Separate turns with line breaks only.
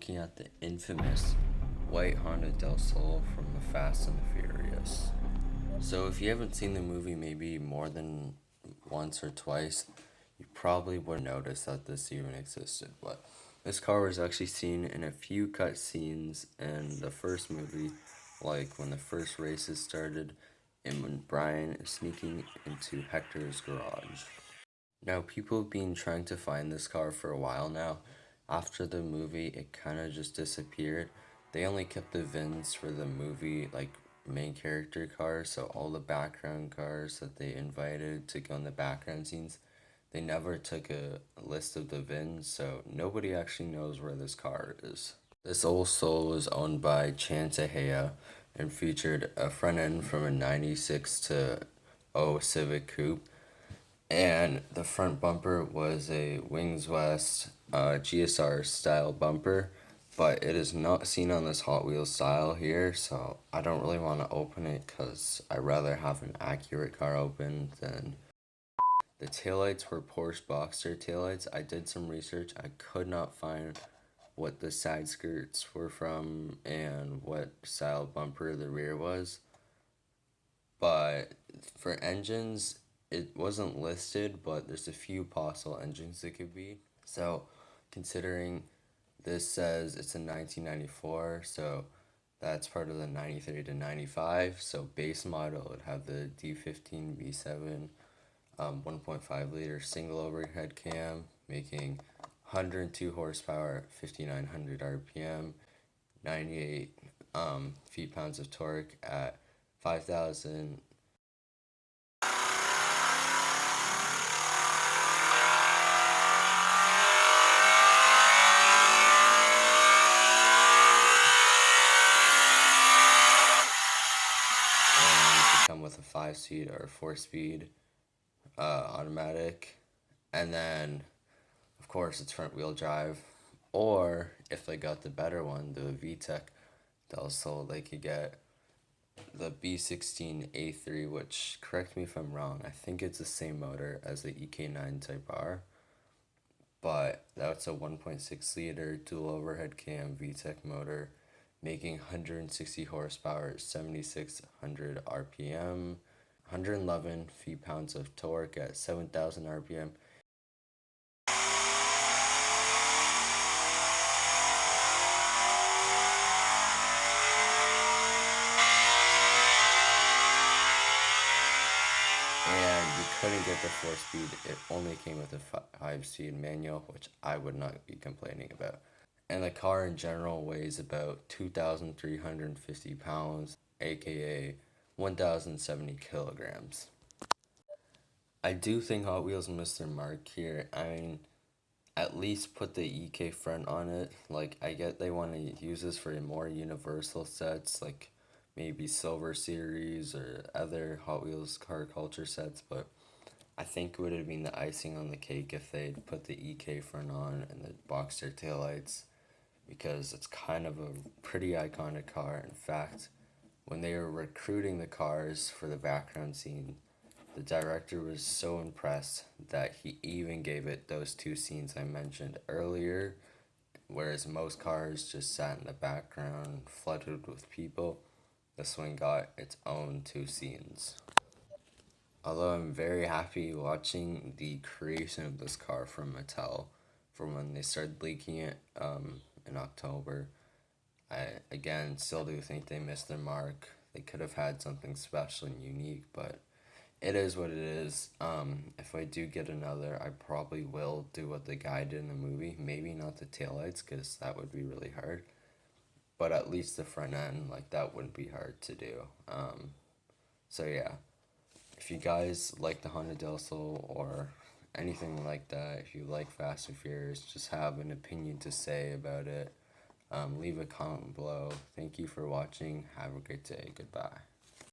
looking at the infamous white Honda Del Sol from The Fast and the Furious. So if you haven't seen the movie maybe more than once or twice, you probably wouldn't notice that this even existed. But this car was actually seen in a few cut scenes in the first movie, like when the first races started and when Brian is sneaking into Hector's garage. Now, people have been trying to find this car for a while now. After the movie, it kind of just disappeared. They only kept the VINs for the movie, like main character cars, so all the background cars that they invited to go in the background scenes. They never took a list of the VINs, so nobody actually knows where this car is. This old soul was owned by Chantahea and featured a front end from a 96 to 0 Civic Coupe, and the front bumper was a Wings West GSR style bumper, but it is not seen on this Hot Wheels style here, so I don't really want to open it because I'd rather have an accurate car open than. The taillights were Porsche Boxster taillights. I did some research. I could not find what the side skirts were from and what style bumper the rear was. But for engines, it wasn't listed, but there's a few possible engines it could be. So, considering this says it's a 1994, so that's part of the 93 to 95. So, base model would have the D15 V7 1.5 liter single overhead cam, making 102 horsepower, 5,900 RPM, 98 feet-pounds of torque at 5,000. Come with a 5-speed or 4-speed automatic, and then of course it's front wheel drive, or if they got the better one, the VTEC Del Sol, they could get the B16A3, which, correct me if I'm wrong, I think it's the same motor as the EK9 Type R, but that's a 1.6 liter dual overhead cam VTEC motor, making 160 horsepower, 7,600 RPM, 111 feet-pounds of torque at 7,000 RPM. And you couldn't get the 4-speed, it only came with a 5-speed manual, which I would not be complaining about. And the car in general weighs about 2,350 pounds, aka 1,070 kilograms. I do think Hot Wheels missed their mark here. I mean, at least put the EK front on it. Like, I get they want to use this for more universal sets, like maybe Silver Series or other Hot Wheels car culture sets, but I think it would have been the icing on the cake if they'd put the EK front on and the Boxster taillights, because it's kind of a pretty iconic car. In fact, when they were recruiting the cars for the background scene, the director was so impressed that he even gave it those two scenes I mentioned earlier, whereas most cars just sat in the background, flooded with people. This one got its own two scenes. Although I'm very happy watching the creation of this car from Mattel, from when they started leaking it in October. I, again, still do think they missed their mark. They could have had something special and unique, but it is what it is. If I do get another, I probably will do what the guy did in the movie. Maybe not the taillights, because that would be really hard. But at least the front end, like, that wouldn't be hard to do. So yeah, if you guys like the Honda Del Sol or anything like that, if you like Fast and Furious, just have an opinion to say about it, leave a comment below. Thank you for watching. Have a great day. Goodbye.